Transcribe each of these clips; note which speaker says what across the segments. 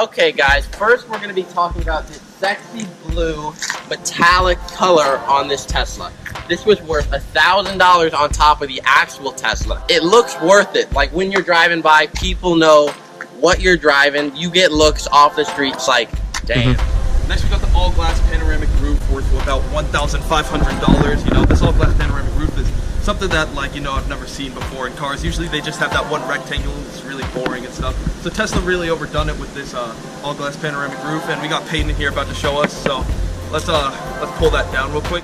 Speaker 1: Okay guys, first we're going to be talking about this sexy blue metallic color on this Tesla. This was worth $1,000 on top of the actual Tesla. It looks worth it. Like when you're driving by, people know what you're driving. You get looks off the streets like, damn.
Speaker 2: Next we got the all-glass panoramic roof worth about $1,500. You know, this all-glass panoramic roof is something that, like, you know, I've never seen before in cars. Usually they just have that one rectangle. It's really boring and stuff. So Tesla really overdone it with this all-glass panoramic roof, and we got Peyton in here about to show us. So let's pull that down real quick.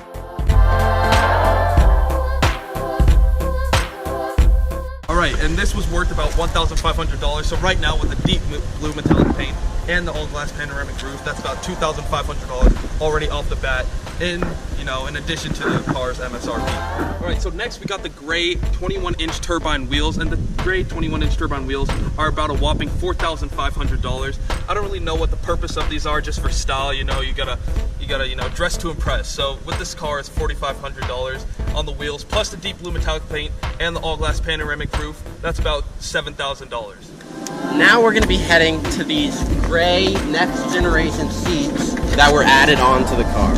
Speaker 2: Alright, and this was worth about $1,500. So right now with the deep blue metallic paint and the all-glass panoramic roof, that's about $2,500 already off the bat, in addition to the car's MSRP. Alright, so next we got the gray 21-inch turbine wheels, and the gray 21-inch turbine wheels are about a whopping $4,500. I don't really know what the purpose of these are, just for style. You gotta dress to impress. So with this car, it's $4,500 on the wheels, plus the deep blue metallic paint and the all-glass panoramic roof. That's about $7,000.
Speaker 1: Now we're going to be heading to these gray next generation seats that were added onto the car.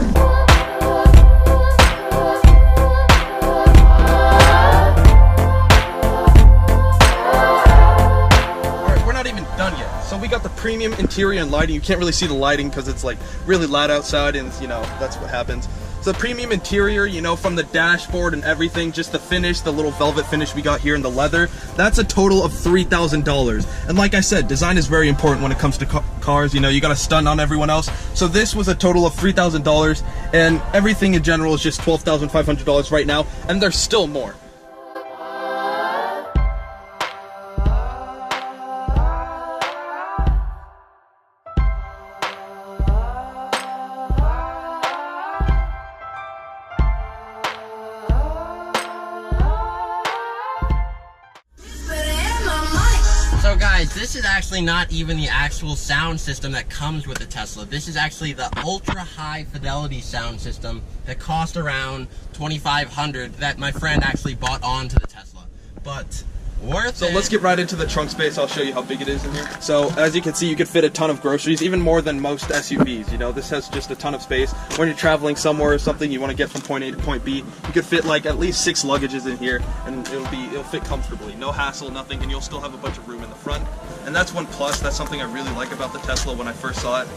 Speaker 2: Alright, we're not even done yet. So we got the premium interior and lighting. You can't really see the lighting because it's like really loud outside, and that's what happens. So the premium interior, from the dashboard and everything, just the finish, the little velvet finish we got here in the leather, that's a total of $3,000. And like I said, design is very important when it comes to cars. You gotta stun on everyone else. So this was a total of $3,000, and everything in general is just $12,500 right now, and there's still more.
Speaker 1: So guys, this is actually not even the actual sound system that comes with the Tesla. This is actually the ultra high fidelity sound system that cost around $2,500 that my friend actually bought onto the Tesla. But worth it.
Speaker 2: So let's get right into the trunk space. I'll show you how big it is in here. So as you can see, you could fit a ton of groceries, even more than most SUVs. This has just a ton of space. When you're traveling somewhere or something, you want to get from point A to point B, you could fit like at least 6 luggages in here, and it'll fit comfortably. No hassle, nothing, and you'll still have a bunch of room in the front. And that's one plus. That's something I really like about the Tesla when I first saw it,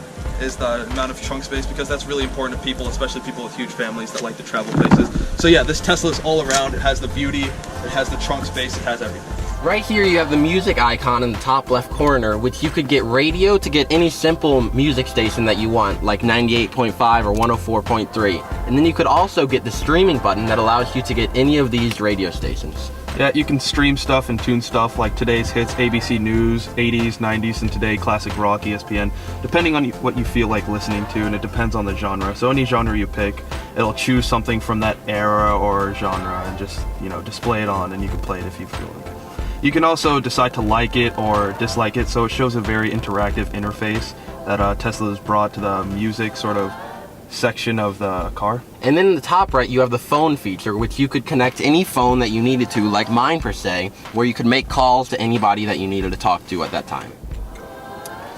Speaker 2: is the amount of trunk space, because that's really important to people, especially people with huge families that like to travel places. So yeah, this Tesla is all around. It has the beauty, it has the trunk space, it has everything.
Speaker 1: Right here you have the music icon in the top left corner, which you could get radio to get any simple music station that you want, like 98.5 or 104.3. And then you could also get the streaming button that allows you to get any of these radio stations.
Speaker 2: Yeah, you can stream stuff and tune stuff like today's hits, ABC News, 80s, 90s, and today classic rock, ESPN, depending on what you feel like listening to, and it depends on the genre. So any genre you pick, it'll choose something from that era or genre and just, display it on, and you can play it if you feel like it. You can also decide to like it or dislike it, so it shows a very interactive interface that Tesla has brought to the music sort of section of the car.
Speaker 1: And then in the top right you have the phone feature, which you could connect any phone that you needed to, like mine per se, where you could make calls to anybody that you needed to talk to at that time.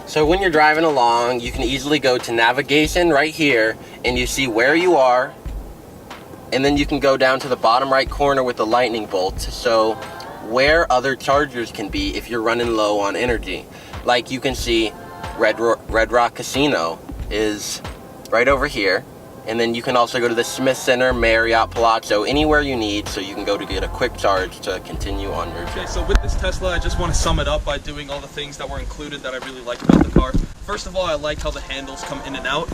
Speaker 1: So when you're driving along, you can easily go to navigation right here, and you see where you are, and then you can go down to the bottom right corner with the lightning bolt, so where other chargers can be if you're running low on energy. Like you can see Red Rock Casino is right over here, and then you can also go to the Smith Center, Marriott, Palazzo, anywhere you need, so you can go to get a quick charge to continue on your journey.
Speaker 2: Okay, so with this Tesla, I just want to sum it up by doing all the things that were included that I really liked about the car. First of all, I like how the handles come in and out,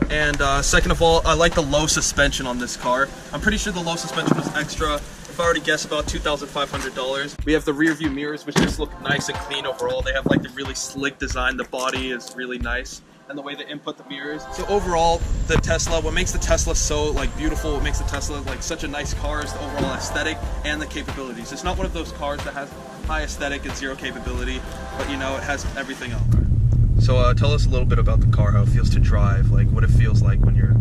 Speaker 2: and second of all, I like the low suspension on this car. I'm pretty sure the low suspension was extra. If I already guess, about $2,500. We have the rear view mirrors, which just look nice and clean overall. They have like the really slick design. The body is really nice, and the way they input the mirrors. So overall, the Tesla, what makes the Tesla so beautiful, what makes the Tesla such a nice car, is the overall aesthetic and the capabilities. It's not one of those cars that has high aesthetic and zero capability, but it has everything else. So tell us a little bit about the car, how it feels to drive, like what it feels like when you're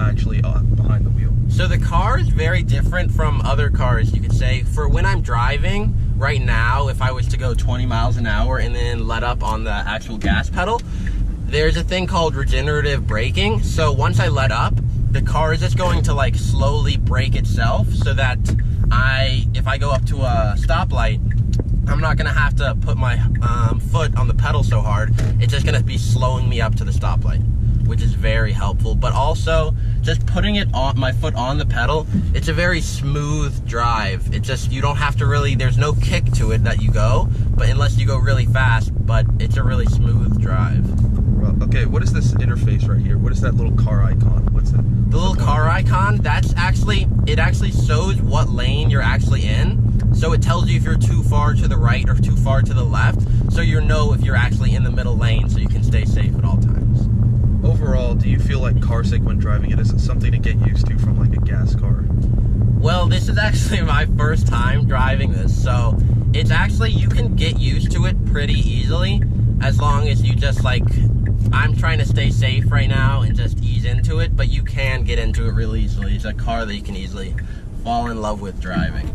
Speaker 2: actually behind the wheel.
Speaker 1: So the car is very different from other cars, you could say. For when I'm driving, right now, if I was to go 20 miles an hour and then let up on the actual gas pedal, there's a thing called regenerative braking. So once I let up, the car is just going to like slowly brake itself, so that if I go up to a stoplight, I'm not gonna have to put my foot on the pedal so hard. It's just gonna be slowing me up to the stoplight, which is very helpful. But also, just putting my foot on the pedal, it's a very smooth drive. It just, you don't have to really, there's no kick to it that you go, but unless you go really fast, but it's a really smooth drive.
Speaker 2: Okay, what is this interface right here? What is that little car icon? What's it?
Speaker 1: The little car icon, that's actually, it actually shows what lane you're actually in. So it tells you if you're too far to the right or too far to the left. So you know if you're actually in the middle lane, so you can stay safe at all times.
Speaker 2: Overall, do you feel like car sick when driving it? Is it something to get used to from like a gas car?
Speaker 1: Well, this is actually my first time driving this. So it's actually, you can get used to it pretty easily, as long as you just like, I'm trying to stay safe right now and just ease into it, but you can get into it really easily. It's a car that you can easily fall in love with driving.